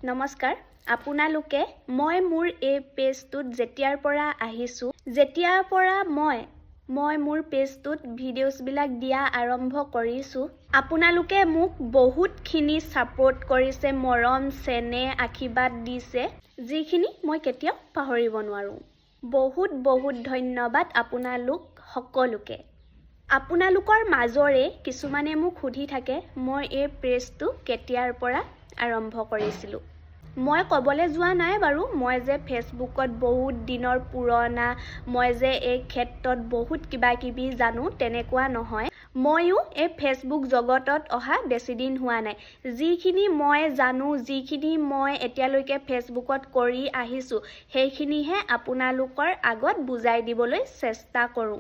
নমস্কাৰ আপোনালোকে মই মোৰ এই পেজটোত যেতিয়াৰ পৰা আহিছোঁ যেতিয়াৰ পৰা মই মোৰ পেজটোত ভিডিঅ'ছবিলাক দিয়া আৰম্ভ কৰিছোঁ আপোনালোকে মোক বহুতখিনি ছাপোৰ্ট কৰিছে মৰম চেনেহ আশীৰ্বাদ দিছে যিখিনি মই কেতিয়াও পাহৰিব নোৱাৰোঁ বহুত ধন্যবাদ আপোনালোক সকলোকে আপোনালোকৰ মাজৰে কিছুমানে মোক সুধি থাকে মই এই পেজটো কেতিয়াৰ পৰা আৰম্ভ কৰিছিলোঁ মই ক'বলৈ যোৱা নাই বাৰু মই যে ফেচবুকত বহুত দিনৰ পুৰণা মই যে এই ক্ষেত্ৰত বহুত কিবা কিবি জানো তেনেকুৱা নহয় ময়ো এই ফেচবুক জগতত অহা বেছি দিন হোৱা নাই যিখিনি মই জানো যিখিনি মই এতিয়ালৈকে ফেচবুকত কৰি আহিছোঁ সেইখিনিহে আপোনালোকৰ আগত বুজাই দিবলৈ চেষ্টা কৰোঁ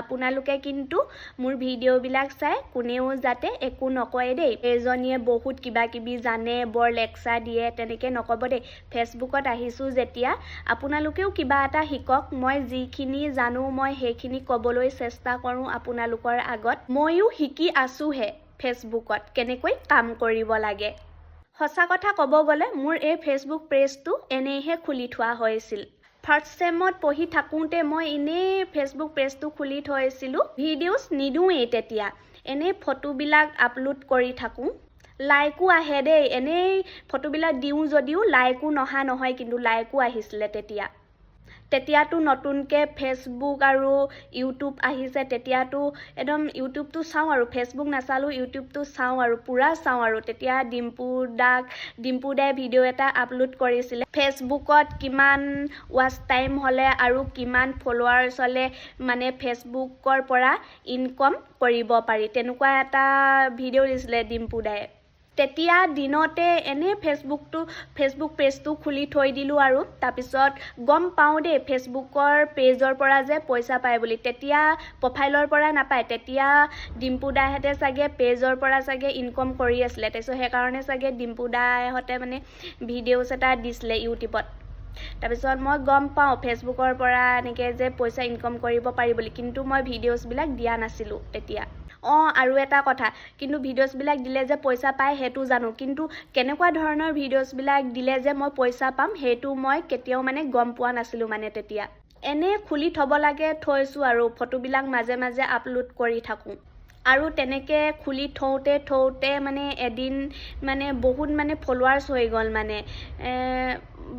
আপোনালোকে কিন্তু মোৰ ভিডিঅ'বিলাক চাই কোনেও যাতে একো নকয় দেই এজনীয়ে বহুত কিবা কিবি জানে বৰ লেকচাৰ দিয়ে তেনেকৈ নক'ব দেই ফেচবুকত আহিছোঁ যেতিয়া আপোনালোকেও কিবা এটা শিকক মই যিখিনি জানো মই সেইখিনি ক'বলৈ চেষ্টা কৰোঁ আপোনালোকৰ আগত ময়ো শিকি আছোঁহে ফেচবুকত কেনেকৈ কাম কৰিব লাগে সঁচা কথা ক'ব গ'লে মোৰ এই ফেচবুক পেজটো এনেইহে খুলি থোৱা হৈছিল ফাৰ্ষ্ট চেমত পঢ়ি থাকোঁতে মই এনেই ফেচবুক পেজটো খুলি থৈছিলোঁ ভিডিঅ'ছ নিদিওঁৱেই তেতিয়া এনেই ফটোবিলাক আপলোড কৰি থাকোঁ লাইকো আহে দেই এনেই ফটোবিলাক দিওঁ যদিও লাইকো নহা নহয় কিন্তু লাইকো আহিছিলে তেতিয়াতো নতুনকৈ ফেচবুক আৰু ইউটিউব আহিছে তেতিয়াতো একদম ইউটিউবটো চাওঁ আৰু ফেচবুক নাচালোঁ ইউটিউবটো চাওঁ আৰু পূৰা চাওঁ আৰু তেতিয়া ডিম্পু দাই ভিডিঅ' এটা আপলোড কৰিছিলে ফেচবুকত কিমান ৱাচ টাইম হ'লে আৰু কিমান ফলোৱাৰ্ছ হ'লে মানে ফেচবুকৰ পৰা ইনকম কৰিব পাৰি তেনেকুৱা এটা ভিডিঅ' দিছিলে ডিম্পু দাই তেতিয়া দিনতে এনেই ফেচবুক পেজটো খুলি থৈ দিলোঁ আৰু তাৰপিছত গম পাওঁ দেই ফেচবুকৰ পেজৰ পৰা যে পইচা পায় বুলি তেতিয়া প্ৰফাইলৰ পৰা নাপায় তেতিয়া ডিম্পু দাহঁতে চাগে পেজৰ পৰা চাগে ইনকম কৰি আছিলে তাৰপিছত সেইকাৰণে চাগে ডিম্পু দাহঁতে মানে ভিডিঅ'ছ এটা দিছিলে ইউটিউবত তাৰপিছত মই গম পাওঁ ফেচবুকৰ পৰা এনেকৈ যে পইচা ইনকম কৰিব পাৰি বুলি কিন্তু মই ভিডিঅ'ছবিলাক দিয়া নাছিলোঁ তেতিয়া আৰু এটা কথা কিন্তু ভিডিঅ'ছবিলাক দিলে যে পইচা পায় সেইটো জানো কিন্তু কেনেকুৱা ধৰণৰ ভিডিঅ'ছবিলাক দিলে যে মই পইচা পাম সেইটো মই কেতিয়াও মানে গম পোৱা নাছিলোঁ মানে তেতিয়া এনেই খুলি থ'ব লাগে থৈছোঁ আৰু ফটোবিলাক মাজে মাজে আপলোড কৰি থাকোঁ আৰু তেনেকৈ খুলি থওঁতে মানে এদিন মানে বহুত মানে ফলোৱাৰ্ছ হৈ গ'ল মানে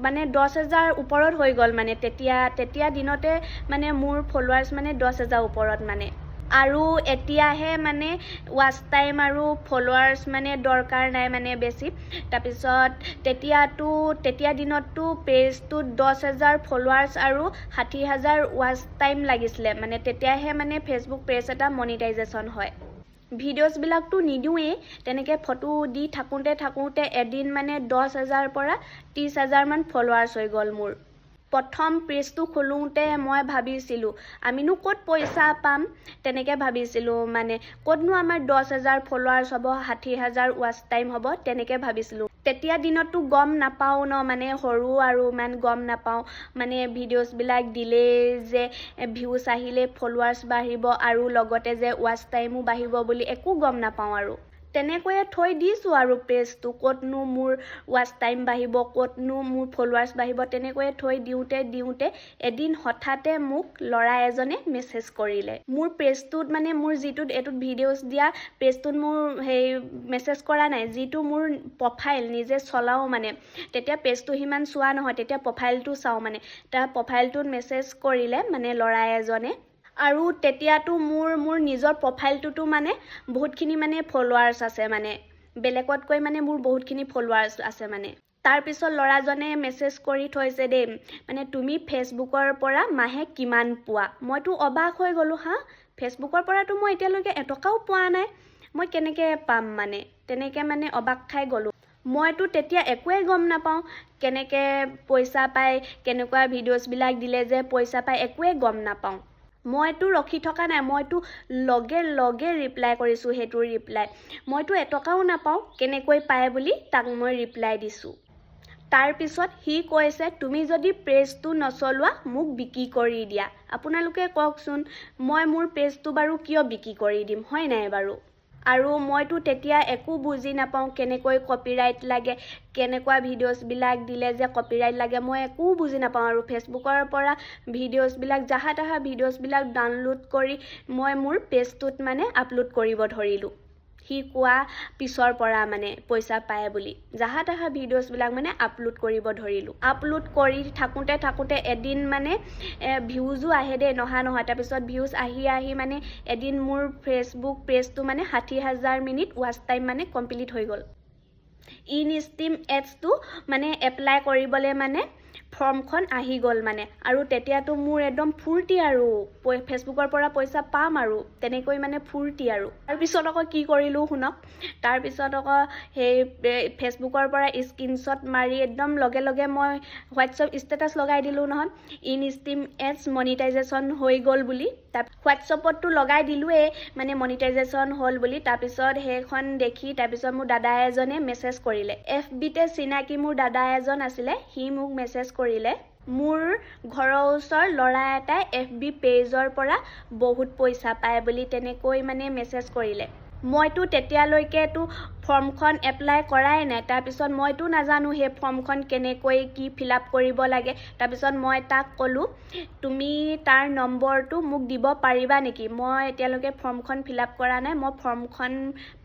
10,000 ওপৰত হৈ গ'ল মানে তেতিয়া দিনতে মানে মোৰ ফলোৱাৰ্ছ মানে 10,000 ওপৰত মানে আৰু এতিয়াহে মানে ৱাচ টাইম আৰু ফলোৱাৰ্ছ মানে দৰকাৰ নাই মানে বেছি তাৰপিছত তেতিয়া দিনততো পেজটোত 10,000 ফলোৱাৰ্ছ আৰু 60,000 ৱাচ টাইম লাগিছিলে মানে তেতিয়াহে মানে ফেচবুক পেজ এটা মনিটাইজেশ্যন হয় ভিডিঅ'ছবিলাকতো নিদিওঁৱেই তেনেকৈ ফটো দি থাকোঁতে এদিন মানে 10,000 পৰা 30,000 মান ফলোৱাৰ্ছ হৈ গ'ল মোৰ প্ৰথম পেজটো খোলোঁতে মই ভাবিছিলোঁ আমিনো ক'ত পইচা পাম তেনেকৈ ভাবিছিলোঁ মানে ক'তনো আমাৰ 10,000 ফলোৱাৰ্ছ হ'ব 60,000 ৱাচ টাইম হ'ব তেনেকৈ ভাবিছিলোঁ তেতিয়া দিনততো গম নাপাওঁ ন মানে সৰু আৰু ইমান গম নাপাওঁ মানে ভিডিঅ'ছবিলাক দিলেই যে ভিউজ আহিলে ফলোৱাৰ্ছ বাঢ়িব আৰু লগতে যে ৱাচ টাইমো বাঢ়িব বুলি একো গম নাপাওঁ আৰু তেনেকৈয়ে থৈ দিছোঁ আৰু পেজটো ক'তনো মোৰ ৱাচ টাইম বাঢ়িব ক'তনো মোৰ ফলোৱাৰ্ছ বাঢ়িব তেনেকৈয়ে থৈ দিওঁতে এদিন হঠাতে মোক ল'ৰা এজনে মেছেজ কৰিলে মোৰ পেজটোত মানে মোৰ এইটোত ভিডিঅ'ছ দিয়া পেজটোত মোৰ মেছেজ কৰা নাই যিটো মোৰ প্ৰফাইল নিজে চলাওঁ মানে তেতিয়া পেজটো সিমান চোৱা নহয় তেতিয়া প্ৰফাইলটো চাওঁ মানে তাৰ প্ৰফাইলটোত মেছেজ কৰিলে মানে ল'ৰা এজনে আৰু তেতিয়াতো মোৰ নিজৰ প্ৰফাইলটোতো মানে বহুতখিনি মানে ফলোৱাৰ্ছ আছে মানে বেলেগতকৈ মানে মোৰ বহুতখিনি ফলোৱাৰ্ছ আছে মানে তাৰপিছত ল'ৰাজনে মেছেজ কৰি থৈছে দেই মানে তুমি ফেচবুকৰ পৰা মাহে কিমান পোৱা মইতো অবাক হৈ গ'লোঁ ফেচবুকৰ পৰাতো মই এতিয়ালৈকে এটকাও পোৱা নাই মই কেনেকৈ পাম মানে তেনেকৈ মানে অবাক খাই গ'লোঁ মইতো তেতিয়া একোৱেই গম নাপাওঁ কেনেকৈ পইচা পায় কেনেকুৱা ভিডিঅ'ছবিলাক দিলে যে পইচা পায় একোৱেই গম নাপাওঁ মইতো ৰখি থকা নাই মইতো লগে ৰিপ্লাই কৰিছোঁ সেইটো মইতো এটকাও নাপাওঁ কেনেকৈ পায় বুলি তাক মই ৰিপ্লাই দিছোঁ তাৰপিছত সি কৈছে তুমি যদি পেজটো নচলোৱা মোক বিক্ৰী কৰি দিয়া আপোনালোকে কওকচোন মই মোৰ পেজটো বাৰু কিয় বিক্ৰী কৰি দিম হয় নাই বাৰু আৰু মইতো তেতিয়া একো বুজি নাপাওঁ কেনেকৈ কপিৰাইট লাগে, কেনেকুৱা ভিডিঅ'ছবিলাক দিলে যে কপিৰাইট লাগে, মই একো বুজি নাপাওঁ। আৰু ফেচবুকৰ পৰা ভিডিঅ'ছবিলাক জাহা তাহা ভিডিঅ'ছবিলাক ডাউনলোড কৰি মই মোৰ পেজটোত মানে আপলোড কৰিব ধৰিলোঁ। সি কোৱা পিছৰ পৰা মানে পইচা পায় বুলি জাহা তাহা ভিডিঅ'ছবিলাক মানে আপলোড কৰিব ধৰিলোঁ। আপলোড কৰি থাকোঁতে এদিন মানে ভিউজো আহে দেই, নহয়। তাৰপিছত ভিউজ আহি মানে এদিন মোৰ ফেচবুক পেজটো মানে 60,000 মিনিট ৱাচ টাইম মানে কমপ্লিট হৈ গ'ল। ইনষ্টিম এডছটো মানে এপ্লাই কৰিবলৈ মানে ফৰ্মখন আহি গ'ল মানে। আৰু তেতিয়াতো মোৰ একদম ফূৰ্তি আৰু ফেচবুকৰ পৰা পইচা পাম আৰু তেনেকৈ মানে ফূৰ্তি আৰু। তাৰপিছত আকৌ কি কৰিলোঁ শুনক। তাৰপিছত আকৌ সেই ফেচবুকৰ পৰা স্ক্ৰীনশ্বট মাৰি একদম লগে লগে মই হোৱাটছএপ ষ্টেটাছ লগাই দিলোঁ নহয়, ইনষ্টিম এডছ মনিটাইজেশ্যন হৈ গ'ল বুলি। হোৱাটছএপততো লগাই দিলোঁৱেই মানে মনিটাইজেশ্যন হ'ল বুলি। তাৰপিছত সেইখন দেখি তাৰপিছত মোৰ দাদা এজনে মেছেজ কৰিলে। FBতে চিনাকি মোৰ দাদা এজন আছিলে, সি মোক মেছেজ কৰিলে, মোৰ ঘৰৰ ওচৰ ল'ৰা এটাই FB পেজৰ পৰা বহুত পইচা পায় বুলি তেনেকৈ মানে মেছেজ কৰিলে। মইতো তেতিয়ালৈকেতো ফৰ্মখন এপ্লাই কৰাই নাই। তাৰপিছত মইতো নাজানো সেই ফৰ্মখন কেনেকৈ কি ফিল আপ কৰিব লাগে। তাৰপিছত মই তাক ক'লোঁ, তুমি তাৰ নম্বৰটো মোক দিব পাৰিবা নেকি? মই এতিয়ালৈকে ফৰ্মখন ফিল আপ কৰা নাই, মই ফৰ্মখন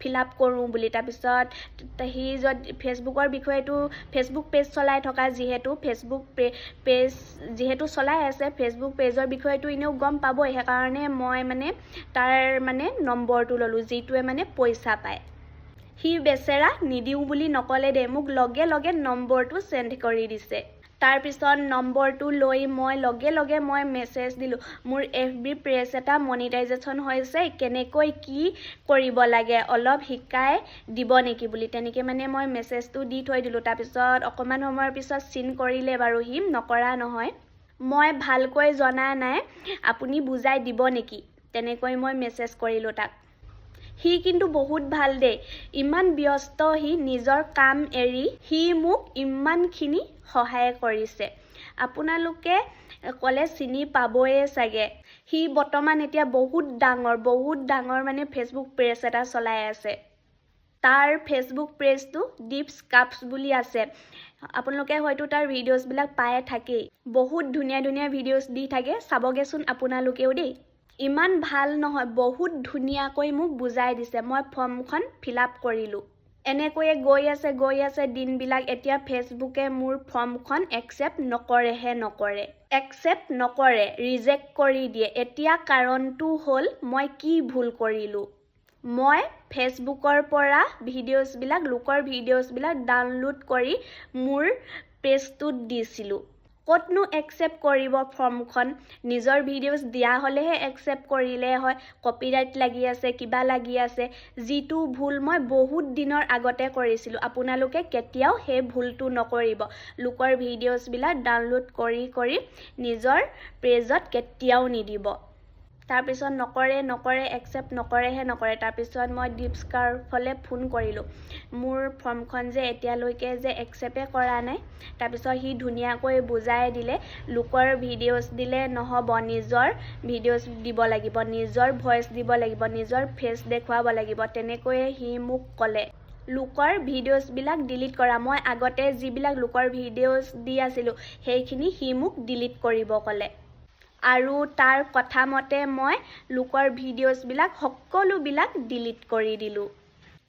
ফিল আপ কৰোঁ বুলি। তাৰপিছত সি যদি ফেচবুকৰ বিষয়েটো ফেচবুক পেজ চলাই থকা যিহেতু ফেচবুক পেজ যিহেতু চলাই আছে, ফেচবুক পেজৰ বিষয়েটো এনেও গম পাবই। সেইকাৰণে মই মানে তাৰ মানে নম্বৰটো ল'লোঁ, যিটোৱে মানে পইচা পায়। সি বেচেৰা নিদিওঁ বুলি নক'লে দেই, মোক লগে লগে নম্বৰটো চেণ্ড কৰি দিছে। তাৰপিছত নম্বৰটো লৈ মই লগে লগে মই মেছেজ দিলোঁ, মোৰ FB পেজ এটা মনিটাইজেশ্যন হৈছে, কেনেকৈ কি কৰিব লাগে অলপ শিকাই দিব নেকি বুলি। তেনেকৈ মানে মই মেছেজটো দি থৈ দিলোঁ। তাৰপিছত অকণমান সময়ৰ পিছত চিন কৰিলে বাৰু সি, নকৰা নহয়। মই ভালকৈ জনা নাই, আপুনি বুজাই দিব নেকি? তেনেকৈ মই মেছেজ কৰিলোঁ তাক। সি কিন্তু বহুত ভাল দেই, ইমান ব্যস্ত সি নিজৰ কাম এৰি সি মোক ইমানখিনি সহায় কৰিছে। আপোনালোকে ক'লে চিনি পাবয়ে চাগে। সি বৰ্তমান এতিয়া বহুত ডাঙৰ মানে ফেচবুক পেজ এটা চলাই আছে। তাৰ ফেচবুক পেজটো ডিপছ কাপছ বুলি আছে। আপোনালোকে হয়তো তাৰ ভিডিঅ'ছবিলাক পায়ে থাকেই। বহুত ধুনীয়া ভিডিঅ'ছ দি থাকে, চাবগেচোন আপোনালোকেও দেই। ইমান ভাল নহয়, বহুত ধুনীয়াকৈ মোক বুজাই দিছে। মই ফৰ্মখন ফিল আপ কৰিলোঁ। এনেকৈয়ে গৈ আছে দিনবিলাক। এতিয়া ফেচবুকে মোৰ ফৰ্মখন একচেপ্ট নকৰে, একচেপ্ট নকৰে, ৰিজেক্ট কৰি দিয়ে। এতিয়া কাৰণটো হ'ল মই কি ভুল কৰিলোঁ। মই ফেচবুকৰ পৰা ভিডিঅ'ছবিলাক লোকৰ ভিডিঅ'ছবিলাক ডাউনলোড কৰি মোৰ পেজটোত দিছিলোঁ। ক'তনো একচেপ্ট কৰিব ফৰ্মখন? নিজৰ ভিডিঅ'ছ দিয়া হ'লেহে একচেপ্ট কৰিলে হয়। কপিৰাইট লাগি আছে, কিবা লাগি আছে, যিটো ভুল মই বহুত দিনৰ আগতে কৰিছিলোঁ। আপোনালোকে কেতিয়াও সেই ভুলটো নকৰিব। লোকৰ ভিডিঅ'ছবিলাক ডাউনলোড কৰি নিজৰ পেজত কেতিয়াও নিদিব। তাৰপিছত নকৰে, একচেপ্ট নকৰে। তাৰপিছত মই ডিপছ কাপছলৈ ফোন কৰিলোঁ, মোৰ ফৰ্মখন যে এতিয়ালৈকে যে একচেপ্টে কৰা নাই। তাৰপিছত সি ধুনীয়াকৈ বুজাই দিলে, লোকৰ ভিডিঅ'ছ দিলে নহ'ব, নিজৰ ভিডিঅ'ছ দিব লাগিব, নিজৰ ভইচ দিব লাগিব, নিজৰ ফেচ দেখুৱাব লাগিব। তেনেকৈয়ে সি মোক ক'লে লোকৰ ভিডিঅ'ছবিলাক ডিলিট কৰা। মই আগতে যিবিলাক লোকৰ ভিডিঅ'ছ দি আছিলোঁ সেইখিনি সি মোক ডিলিট কৰিব ক'লে। আৰু তাৰ কথা মতে মই লোকৰ ভিডিঅ'ছবিলাক সকলোবিলাক ডিলিট কৰি দিলোঁ।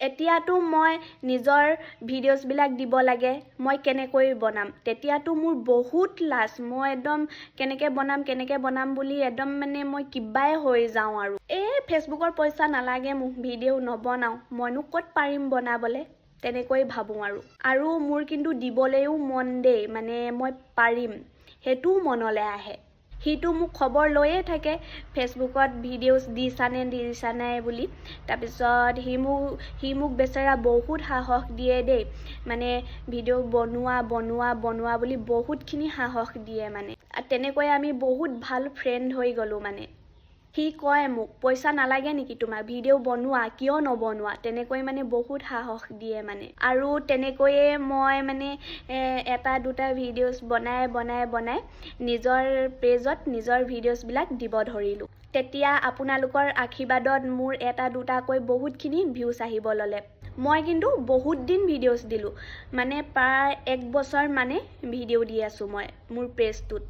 এতিয়াতো মই নিজৰ ভিডিঅ'ছবিলাক দিব লাগে, মই কেনেকৈ বনাম? তেতিয়াতো মোৰ বহুত লাজ। মই একদম কেনেকৈ বনাম বুলি একদম মানে মই কিবাই হৈ যাওঁ আৰু। ফেচবুকৰ পইচা নালাগে মোক, ভিডিঅ' নবনাওঁ, মইনো ক'ত পাৰিম বনাবলৈ, তেনেকৈ ভাবোঁ আৰু মোৰ কিন্তু দিবলৈও মন দেই, মানে মই পাৰিম সেইটোও মনলৈ আহে। সিটো মোক খবৰ লৈয়ে থাকে ফেচবুকত ভিডিঅ'ছ দিছা নাই বুলি। তাৰপিছত সি মোক বেচেৰা বহুত সাহস দিয়ে দেই, মানে ভিডিঅ' বনোৱা বুলি বহুতখিনি সাহস দিয়ে মানে। তেনেকৈ আমি বহুত ভাল ফ্ৰেণ্ড হৈ গ'লোঁ মানে। সি কয় মোক পইচা নালাগে নেকি তোমাক ভিডিঅ' বনোৱা কিয় নবনোৱা তেনেকৈ মানে বহুত সাহস দিয়ে মানে আৰু তেনেকৈয়ে মই মানে এটা দুটা ভিডিঅ'ছ বনাই নিজৰ পেজত নিজৰ ভিডিঅ'ছবিলাক দিব ধৰিলোঁ তেতিয়া আপোনালোকৰ আশীৰ্বাদত মোৰ এটা দুটাকৈ বহুতখিনি ভিউজ আহিব ল'লে মই কিন্তু বহুত দিন ভিডিঅ'ছ দিলোঁ মানে প্ৰায় 1 বছৰ মানে ভিডিঅ' দি আছোঁ মই মোৰ পেজটোত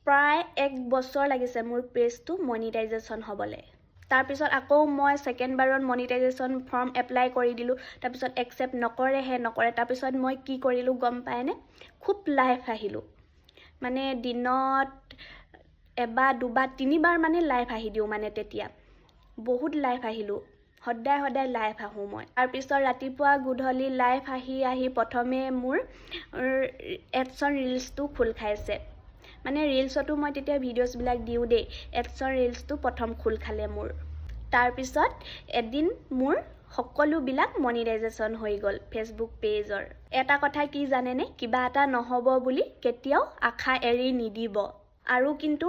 প্ৰায় 1 বছৰ লাগিছে মোৰ পেজটো মনিটাইজেশ্যন হ'বলৈ তাৰপিছত আকৌ মই ছেকেণ্ড বাৰত মনিটাইজেশ্যন ফৰ্ম এপ্লাই কৰি দিলোঁ তাৰপিছত একচেপ্ট নকৰে তাৰপিছত মই কি কৰিলোঁ গম পায়নে খুব লাইভ আহিলোঁ মানে দিনত এবাৰ দুবাৰ তিনিবাৰ মানে লাইভ আহি দিওঁ মানে তেতিয়া বহুত লাইভ আহিলোঁ সদায় লাইভ আহোঁ মই তাৰপিছত ৰাতিপুৱা গধূলি লাইভ আহি প্ৰথমে মোৰ এডছৰ ৰিলছটো খোল খাইছে মানে ৰিলছতো মই তেতিয়া ভিডিঅ'ছবিলাক দিওঁ দেই এডছৰ ৰিলছটো প্ৰথম খোল খালে মোৰ তাৰপিছত এদিন মোৰ সকলোবিলাক মনিটাইজেশ্যন হৈ গ'ল ফেচবুক পেজৰ এটা কথা কি জানেনে কিবা এটা নহ'ব বুলি কেতিয়াও আশা এৰি নিদিব আৰু কিন্তু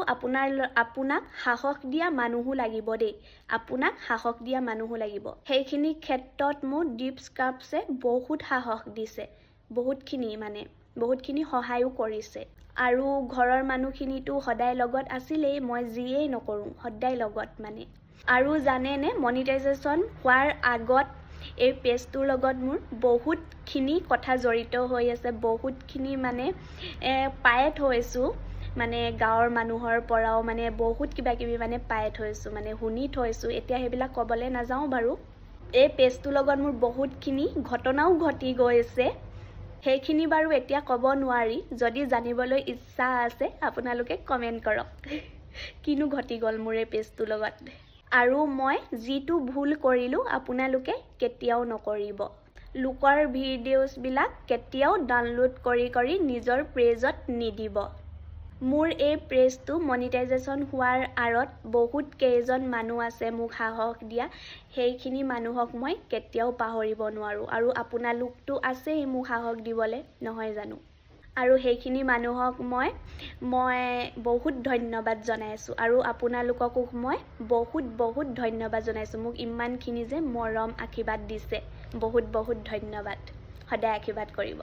আপোনাক সাহস দিয়া মানুহো লাগিব দেই আপোনাক সাহস দিয়া মানুহো লাগিব সেইখিনি ক্ষেত্ৰত মোৰ দীপ স্কাৰ্পছে বহুত সাহস দিছে বহুতখিনি সহায়ো কৰিছে আৰু ঘৰৰ মানুহখিনিতো সদায় লগত আছিলেই মই যিয়েই নকৰোঁ সদায় লগত মানে আৰু জানেনে মনিটাইজেশ্যন হোৱাৰ আগত এই পেজটোৰ লগত মোৰ বহুতখিনি কথা জড়িত হৈ আছে বহুতখিনি মানে পাই থৈছোঁ মানে গাঁৱৰ মানুহৰ পৰাও মানে বহুত কিবাকিবি মানে পাই থৈছোঁ মানে শুনি থৈছোঁ এতিয়া সেইবিলাক ক'বলৈ নাযাওঁ বাৰু এই পেজটোৰ লগত মোৰ বহুতখিনি ঘটনাও ঘটি গৈছে সেইখিনি বাৰু এতিয়া ক'ব নোৱাৰি যদি জানিবলৈ ইচ্ছা আছে আপোনালোকে কমেণ্ট কৰক কিনো ঘটি গ'ল মোৰ এই পেজটোৰ লগত আৰু মই যিটো ভুল কৰিলোঁ আপোনালোকে কেতিয়াও নকৰিব লোকৰ ভিডিঅ'ছবিলাক কেতিয়াও ডাউনলোড কৰি নিজৰ পেজত নিদিব মোৰ এই পেজটো মনিটাইজেশ্যন হোৱাৰ আঁৰত বহুত কেইজন মানুহ আছে মোক সাহস দিয়া সেইখিনি মানুহক মই কেতিয়াও পাহৰিব নোৱাৰোঁ আৰু আপোনালোকতো আছেই মোক সাহস দিবলৈ নহয় জানো আৰু সেইখিনি মানুহক মই বহুত ধন্যবাদ জনাইছোঁ আৰু আপোনালোককো মই বহুত ধন্যবাদ জনাইছোঁ মোক ইমানখিনি যে মৰম আশীৰ্বাদ দিছে বহুত ধন্যবাদ সদায় আশীৰ্বাদ কৰিব